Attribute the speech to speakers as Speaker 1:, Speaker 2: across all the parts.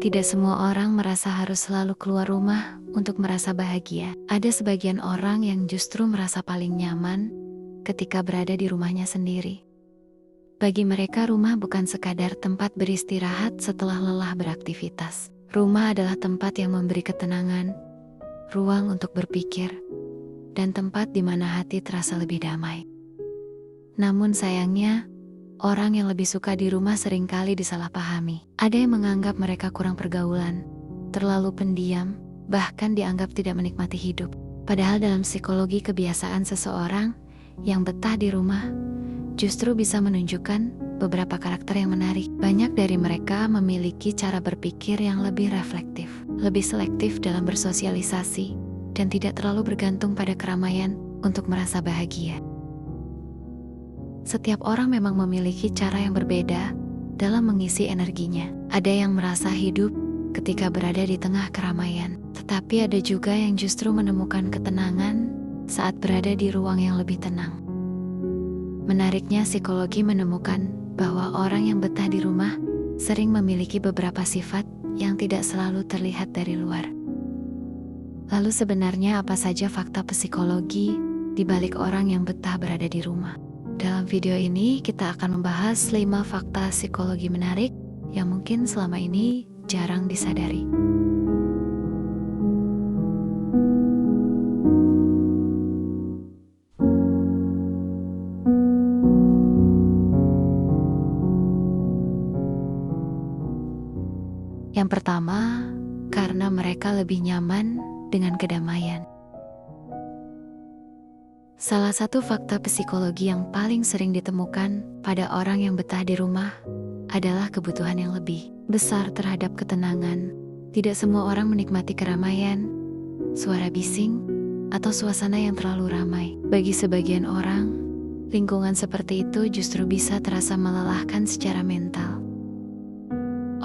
Speaker 1: Tidak semua orang merasa harus selalu keluar rumah untuk merasa bahagia. Ada sebagian orang yang justru merasa paling nyaman ketika berada di rumahnya sendiri. Bagi mereka, rumah bukan sekadar tempat beristirahat setelah lelah beraktivitas. Rumah adalah tempat yang memberi ketenangan, ruang untuk berpikir, dan tempat di mana hati terasa lebih damai. Namun sayangnya, orang yang lebih suka di rumah seringkali disalahpahami. Ada yang menganggap mereka kurang pergaulan, terlalu pendiam, bahkan dianggap tidak menikmati hidup. Padahal dalam psikologi, kebiasaan seseorang yang betah di rumah justru bisa menunjukkan beberapa karakter yang menarik. Banyak dari mereka memiliki cara berpikir yang lebih reflektif, lebih selektif dalam bersosialisasi, dan tidak terlalu bergantung pada keramaian untuk merasa bahagia. Setiap orang memang memiliki cara yang berbeda dalam mengisi energinya. Ada yang merasa hidup ketika berada di tengah keramaian, tetapi ada juga yang justru menemukan ketenangan saat berada di ruang yang lebih tenang. Menariknya, psikologi menemukan bahwa orang yang betah di rumah sering memiliki beberapa sifat yang tidak selalu terlihat dari luar. Lalu sebenarnya apa saja fakta psikologi di balik orang yang betah berada di rumah? Dalam video ini kita akan membahas 5 fakta psikologi menarik yang mungkin selama ini jarang disadari. Yang pertama, karena mereka lebih nyaman dengan kedamaian. Salah satu fakta psikologi yang paling sering ditemukan pada orang yang betah di rumah adalah kebutuhan yang lebih besar terhadap ketenangan. Tidak semua orang menikmati keramaian, suara bising, atau suasana yang terlalu ramai. Bagi sebagian orang, lingkungan seperti itu justru bisa terasa melelahkan secara mental.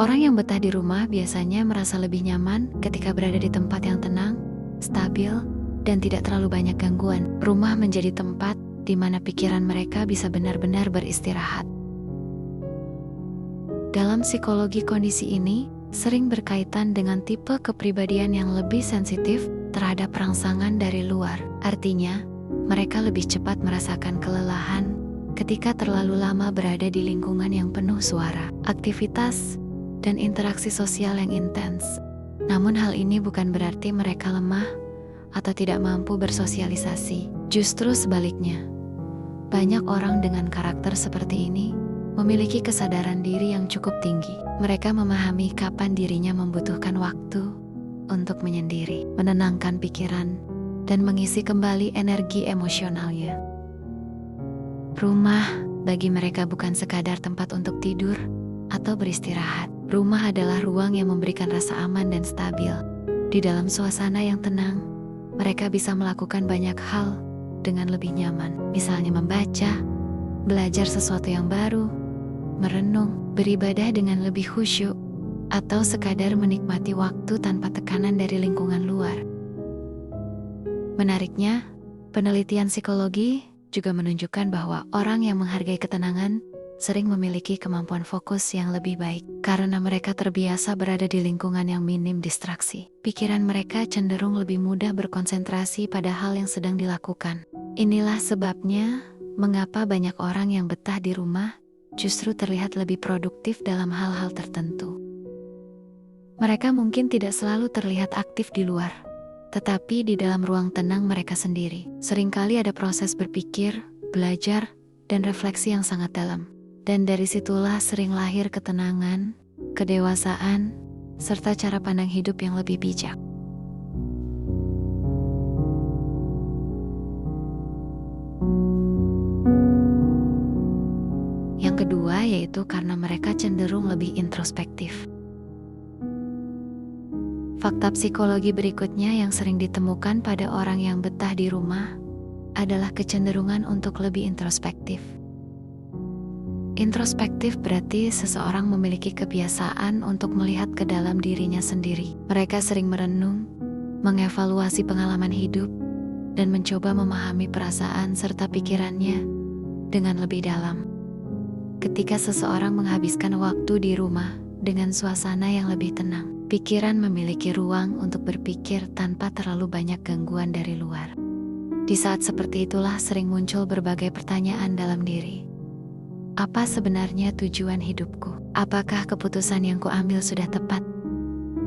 Speaker 1: Orang yang betah di rumah biasanya merasa lebih nyaman ketika berada di tempat yang tenang, stabil, dan tidak terlalu banyak gangguan. Rumah menjadi tempat di mana pikiran mereka bisa benar-benar beristirahat. Dalam psikologi, kondisi ini sering berkaitan dengan tipe kepribadian yang lebih sensitif terhadap rangsangan dari luar. Artinya, mereka lebih cepat merasakan kelelahan ketika terlalu lama berada di lingkungan yang penuh suara, aktivitas, dan interaksi sosial yang intens. Namun hal ini bukan berarti mereka lemah atau tidak mampu bersosialisasi. Justru sebaliknya, banyak orang dengan karakter seperti ini memiliki kesadaran diri yang cukup tinggi. Mereka memahami kapan dirinya membutuhkan waktu untuk menyendiri, menenangkan pikiran, dan mengisi kembali energi emosionalnya. Rumah bagi mereka bukan sekadar tempat untuk tidur atau beristirahat. Rumah adalah ruang yang memberikan rasa aman dan stabil. Di dalam suasana yang tenang, mereka bisa melakukan banyak hal dengan lebih nyaman. Misalnya membaca, belajar sesuatu yang baru, merenung, beribadah dengan lebih khusyuk, atau sekadar menikmati waktu tanpa tekanan dari lingkungan luar. Menariknya, penelitian psikologi juga menunjukkan bahwa orang yang menghargai ketenangan sering memiliki kemampuan fokus yang lebih baik karena mereka terbiasa berada di lingkungan yang minim distraksi. Pikiran mereka cenderung lebih mudah berkonsentrasi pada hal yang sedang dilakukan. Inilah sebabnya mengapa banyak orang yang betah di rumah justru terlihat lebih produktif dalam hal-hal tertentu. Mereka mungkin tidak selalu terlihat aktif di luar, tetapi di dalam ruang tenang mereka sendiri, seringkali ada proses berpikir, belajar, dan refleksi yang sangat dalam. Dan dari situlah sering lahir ketenangan, kedewasaan, serta cara pandang hidup yang lebih bijak. Yang kedua yaitu karena mereka cenderung lebih introspektif. Fakta psikologi berikutnya yang sering ditemukan pada orang yang betah di rumah adalah kecenderungan untuk lebih introspektif. Introspektif berarti seseorang memiliki kebiasaan untuk melihat ke dalam dirinya sendiri. Mereka sering merenung, mengevaluasi pengalaman hidup, dan mencoba memahami perasaan serta pikirannya dengan lebih dalam. Ketika seseorang menghabiskan waktu di rumah, dengan suasana yang lebih tenang. Pikiran memiliki ruang untuk berpikir tanpa terlalu banyak gangguan dari luar. Di saat seperti itulah sering muncul berbagai pertanyaan dalam diri. Apa sebenarnya tujuan hidupku? Apakah keputusan yang kuambil sudah tepat?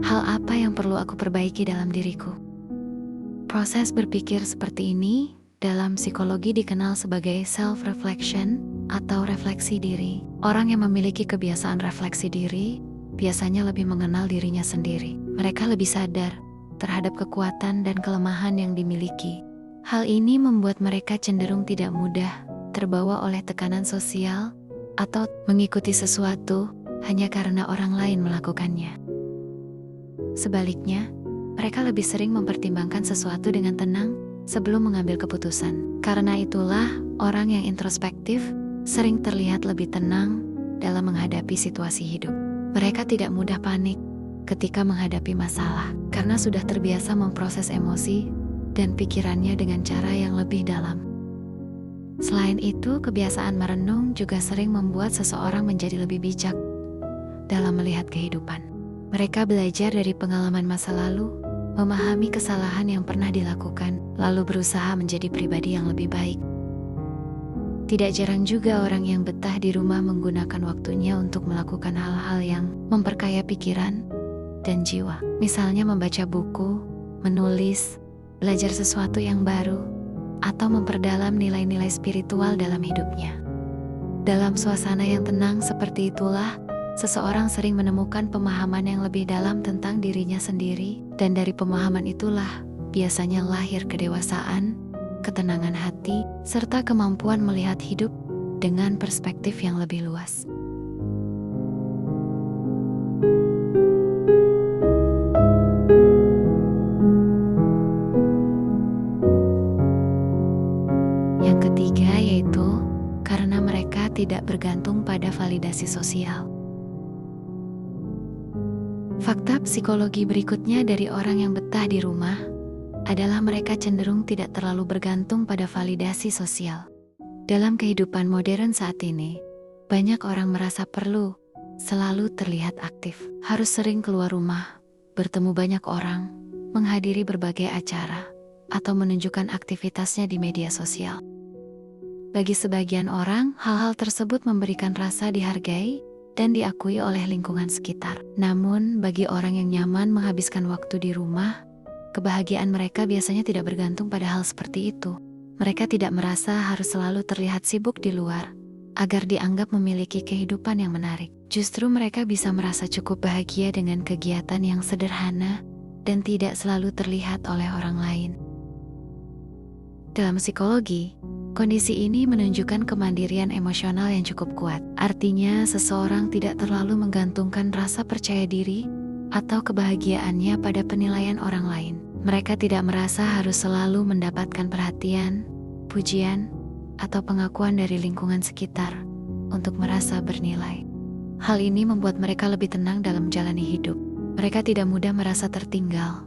Speaker 1: Hal apa yang perlu aku perbaiki dalam diriku? Proses berpikir seperti ini dalam psikologi dikenal sebagai self-reflection atau refleksi diri. Orang yang memiliki kebiasaan refleksi diri biasanya lebih mengenal dirinya sendiri. Mereka lebih sadar terhadap kekuatan dan kelemahan yang dimiliki. Hal ini membuat mereka cenderung tidak mudah terbawa oleh tekanan sosial atau mengikuti sesuatu hanya karena orang lain melakukannya. Sebaliknya, mereka lebih sering mempertimbangkan sesuatu dengan tenang sebelum mengambil keputusan. Karena itulah, orang yang introspektif sering terlihat lebih tenang dalam menghadapi situasi hidup. Mereka tidak mudah panik ketika menghadapi masalah, karena sudah terbiasa memproses emosi dan pikirannya dengan cara yang lebih dalam. Selain itu, kebiasaan merenung juga sering membuat seseorang menjadi lebih bijak dalam melihat kehidupan. Mereka belajar dari pengalaman masa lalu, memahami kesalahan yang pernah dilakukan, lalu berusaha menjadi pribadi yang lebih baik. Tidak jarang juga orang yang betah di rumah menggunakan waktunya untuk melakukan hal-hal yang memperkaya pikiran dan jiwa. Misalnya membaca buku, menulis, belajar sesuatu yang baru, atau memperdalam nilai-nilai spiritual dalam hidupnya. Dalam suasana yang tenang seperti itulah, seseorang sering menemukan pemahaman yang lebih dalam tentang dirinya sendiri, dan dari pemahaman itulah biasanya lahir kedewasaan, ketenangan hati, serta kemampuan melihat hidup dengan perspektif yang lebih luas. Yang ketiga yaitu karena mereka tidak bergantung pada validasi sosial. Fakta psikologi berikutnya dari orang yang betah di rumah adalah mereka cenderung tidak terlalu bergantung pada validasi sosial. Dalam kehidupan modern saat ini, banyak orang merasa perlu selalu terlihat aktif, harus sering keluar rumah, bertemu banyak orang, menghadiri berbagai acara, atau menunjukkan aktivitasnya di media sosial. Bagi sebagian orang, hal-hal tersebut memberikan rasa dihargai dan diakui oleh lingkungan sekitar. Namun, bagi orang yang nyaman menghabiskan waktu di rumah, kebahagiaan mereka biasanya tidak bergantung pada hal seperti itu. Mereka tidak merasa harus selalu terlihat sibuk di luar, agar dianggap memiliki kehidupan yang menarik. Justru mereka bisa merasa cukup bahagia dengan kegiatan yang sederhana dan tidak selalu terlihat oleh orang lain. Dalam psikologi, kondisi ini menunjukkan kemandirian emosional yang cukup kuat. Artinya, seseorang tidak terlalu menggantungkan rasa percaya diri atau kebahagiaannya pada penilaian orang lain. Mereka tidak merasa harus selalu mendapatkan perhatian, pujian, atau pengakuan dari lingkungan sekitar untuk merasa bernilai. Hal ini membuat mereka lebih tenang dalam menjalani hidup. Mereka tidak mudah merasa tertinggal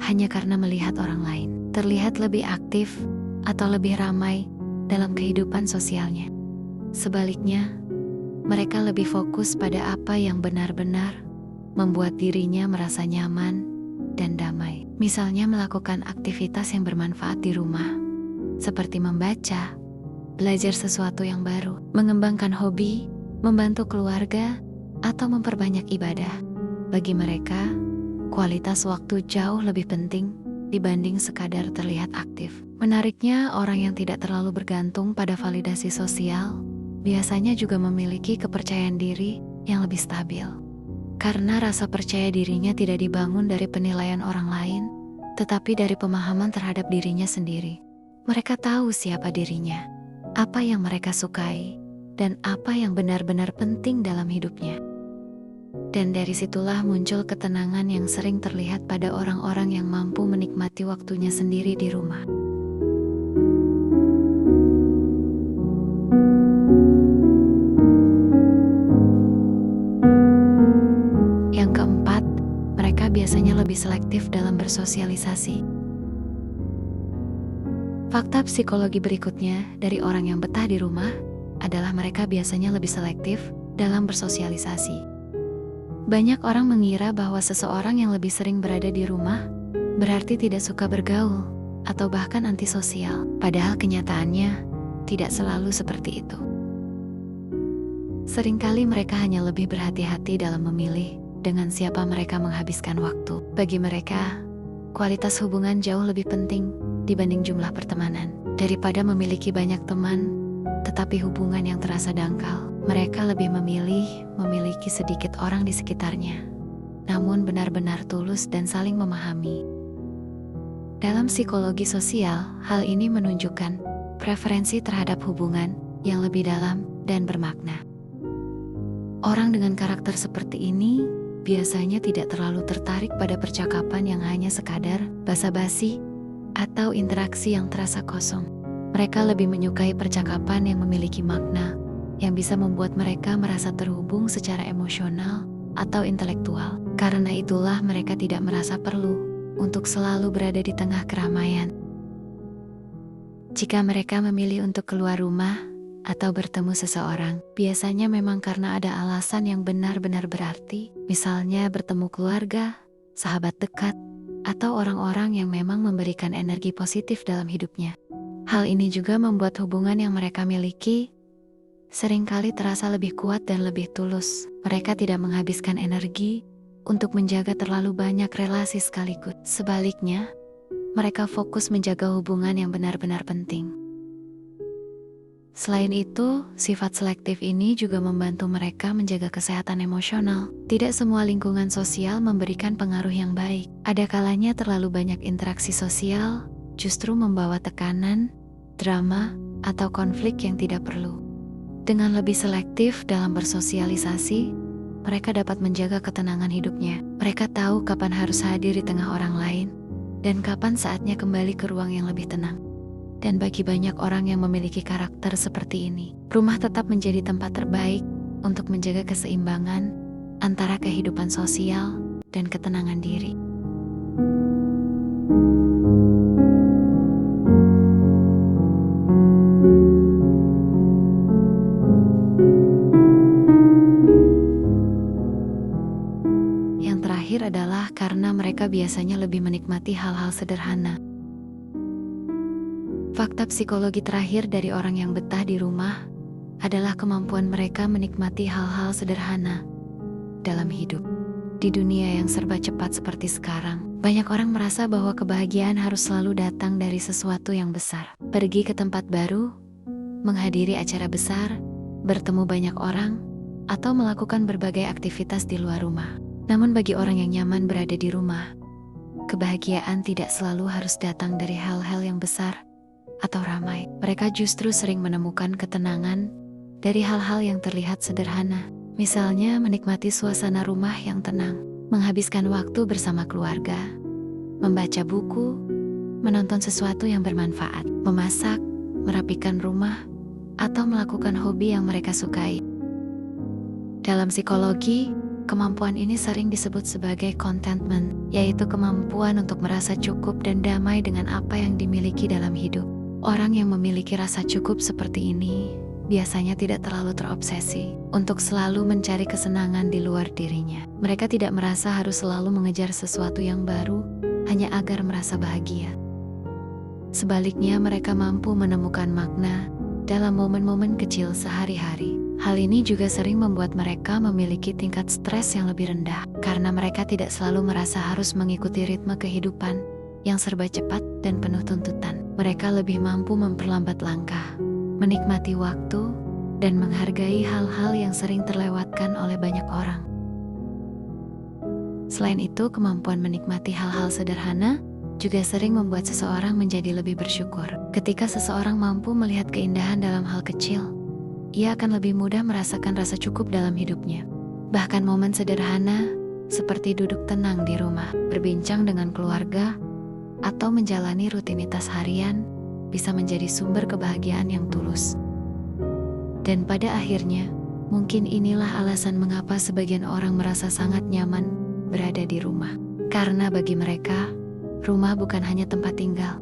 Speaker 1: hanya karena melihat orang lain terlihat lebih aktif atau lebih ramai dalam kehidupan sosialnya. Sebaliknya, mereka lebih fokus pada apa yang benar-benar membuat dirinya merasa nyaman dan damai. Misalnya melakukan aktivitas yang bermanfaat di rumah, seperti membaca, belajar sesuatu yang baru, mengembangkan hobi, membantu keluarga, atau memperbanyak ibadah. Bagi mereka, kualitas waktu jauh lebih penting dibanding sekadar terlihat aktif. Menariknya, orang yang tidak terlalu bergantung pada validasi sosial biasanya juga memiliki kepercayaan diri yang lebih stabil. Karena rasa percaya dirinya tidak dibangun dari penilaian orang lain, tetapi dari pemahaman terhadap dirinya sendiri. Mereka tahu siapa dirinya, apa yang mereka sukai, dan apa yang benar-benar penting dalam hidupnya. Dan dari situlah muncul ketenangan yang sering terlihat pada orang-orang yang mampu menikmati waktunya sendiri di rumah. Yang keempat, mereka biasanya lebih selektif dalam bersosialisasi. Fakta psikologi berikutnya dari orang yang betah di rumah adalah mereka biasanya lebih selektif dalam bersosialisasi. Banyak orang mengira bahwa seseorang yang lebih sering berada di rumah berarti tidak suka bergaul atau bahkan antisosial. Padahal kenyataannya tidak selalu seperti itu. Seringkali mereka hanya lebih berhati-hati dalam memilih dengan siapa mereka menghabiskan waktu. Bagi mereka, kualitas hubungan jauh lebih penting dibanding jumlah pertemanan. Daripada memiliki banyak teman, tetapi hubungan yang terasa dangkal, mereka lebih memilih memiliki sedikit orang di sekitarnya, namun benar-benar tulus dan saling memahami. Dalam psikologi sosial, hal ini menunjukkan preferensi terhadap hubungan yang lebih dalam dan bermakna. Orang dengan karakter seperti ini biasanya tidak terlalu tertarik pada percakapan yang hanya sekadar basa-basi atau interaksi yang terasa kosong. Mereka lebih menyukai percakapan yang memiliki makna, yang bisa membuat mereka merasa terhubung secara emosional atau intelektual. Karena itulah mereka tidak merasa perlu untuk selalu berada di tengah keramaian. Jika mereka memilih untuk keluar rumah atau bertemu seseorang, biasanya memang karena ada alasan yang benar-benar berarti, misalnya bertemu keluarga, sahabat dekat, atau orang-orang yang memang memberikan energi positif dalam hidupnya. Hal ini juga membuat hubungan yang mereka miliki seringkali terasa lebih kuat dan lebih tulus. Mereka tidak menghabiskan energi untuk menjaga terlalu banyak relasi sekaligus. Sebaliknya, mereka fokus menjaga hubungan yang benar-benar penting. Selain itu, sifat selektif ini juga membantu mereka menjaga kesehatan emosional. Tidak semua lingkungan sosial memberikan pengaruh yang baik. Ada kalanya terlalu banyak interaksi sosial justru membawa tekanan, drama, atau konflik yang tidak perlu. Dengan lebih selektif dalam bersosialisasi, mereka dapat menjaga ketenangan hidupnya. Mereka tahu kapan harus hadir di tengah orang lain, dan kapan saatnya kembali ke ruang yang lebih tenang. Dan bagi banyak orang yang memiliki karakter seperti ini, rumah tetap menjadi tempat terbaik untuk menjaga keseimbangan antara kehidupan sosial dan ketenangan diri. Yang terakhir adalah karena mereka biasanya lebih menikmati hal-hal sederhana. Fakta psikologi terakhir dari orang yang betah di rumah adalah kemampuan mereka menikmati hal-hal sederhana dalam hidup. Di dunia yang serba cepat seperti sekarang, banyak orang merasa bahwa kebahagiaan harus selalu datang dari sesuatu yang besar. Pergi ke tempat baru, menghadiri acara besar, bertemu banyak orang, atau melakukan berbagai aktivitas di luar rumah. Namun bagi orang yang nyaman berada di rumah, kebahagiaan tidak selalu harus datang dari hal-hal yang besar atau ramai. Mereka justru sering menemukan ketenangan dari hal-hal yang terlihat sederhana. Misalnya menikmati suasana rumah yang tenang, menghabiskan waktu bersama keluarga, membaca buku, menonton sesuatu yang bermanfaat, memasak, merapikan rumah, atau melakukan hobi yang mereka sukai. Dalam psikologi, kemampuan ini sering disebut sebagai contentment, yaitu kemampuan untuk merasa cukup dan damai dengan apa yang dimiliki dalam hidup. Orang yang memiliki rasa cukup seperti ini biasanya tidak terlalu terobsesi untuk selalu mencari kesenangan di luar dirinya. Mereka tidak merasa harus selalu mengejar sesuatu yang baru hanya agar merasa bahagia. Sebaliknya, mereka mampu menemukan makna dalam momen-momen kecil sehari-hari. Hal ini juga sering membuat mereka memiliki tingkat stres yang lebih rendah, karena mereka tidak selalu merasa harus mengikuti ritme kehidupan yang serba cepat dan penuh tuntutan. Mereka lebih mampu memperlambat langkah, menikmati waktu, dan menghargai hal-hal yang sering terlewatkan oleh banyak orang. Selain itu, kemampuan menikmati hal-hal sederhana juga sering membuat seseorang menjadi lebih bersyukur. Ketika seseorang mampu melihat keindahan dalam hal kecil, ia akan lebih mudah merasakan rasa cukup dalam hidupnya. Bahkan momen sederhana seperti duduk tenang di rumah, berbincang dengan keluarga, atau menjalani rutinitas harian bisa menjadi sumber kebahagiaan yang tulus. Dan pada akhirnya, mungkin inilah alasan mengapa sebagian orang merasa sangat nyaman berada di rumah. Karena bagi mereka, rumah bukan hanya tempat tinggal.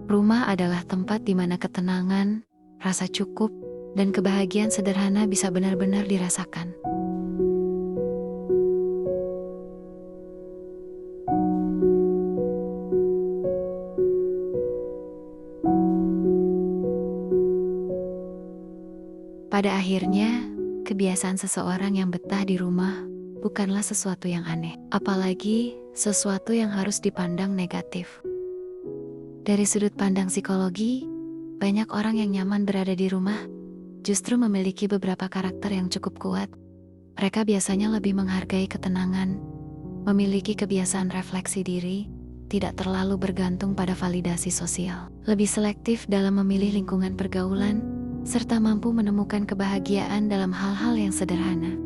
Speaker 1: Rumah adalah tempat di mana ketenangan, rasa cukup, dan kebahagiaan sederhana bisa benar-benar dirasakan. Pada akhirnya, kebiasaan seseorang yang betah di rumah bukanlah sesuatu yang aneh, apalagi sesuatu yang harus dipandang negatif. Dari sudut pandang psikologi, banyak orang yang nyaman berada di rumah justru memiliki beberapa karakter yang cukup kuat. Mereka biasanya lebih menghargai ketenangan, memiliki kebiasaan refleksi diri, tidak terlalu bergantung pada validasi sosial, lebih selektif dalam memilih lingkungan pergaulan, serta mampu menemukan kebahagiaan dalam hal-hal yang sederhana.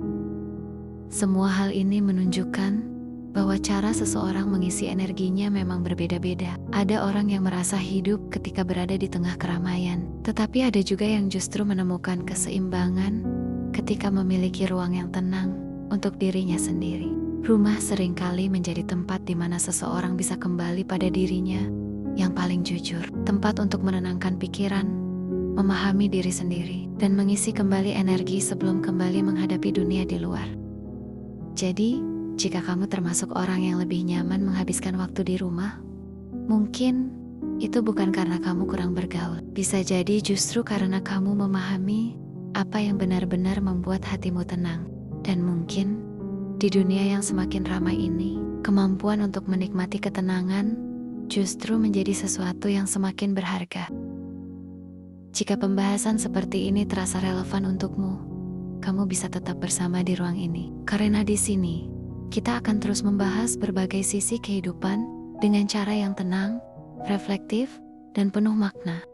Speaker 1: Semua hal ini menunjukkan bahwa cara seseorang mengisi energinya memang berbeda-beda. Ada orang yang merasa hidup ketika berada di tengah keramaian, tetapi ada juga yang justru menemukan keseimbangan ketika memiliki ruang yang tenang untuk dirinya sendiri. Rumah seringkali menjadi tempat di mana seseorang bisa kembali pada dirinya yang paling jujur, tempat untuk menenangkan pikiran, memahami diri sendiri, dan mengisi kembali energi sebelum kembali menghadapi dunia di luar. Jadi, jika kamu termasuk orang yang lebih nyaman menghabiskan waktu di rumah, mungkin itu bukan karena kamu kurang bergaul. Bisa jadi justru karena kamu memahami apa yang benar-benar membuat hatimu tenang. Dan mungkin, di dunia yang semakin ramai ini, kemampuan untuk menikmati ketenangan justru menjadi sesuatu yang semakin berharga. Jika pembahasan seperti ini terasa relevan untukmu, kamu bisa tetap bersama di ruang ini. Karena di sini, kita akan terus membahas berbagai sisi kehidupan dengan cara yang tenang, reflektif, dan penuh makna.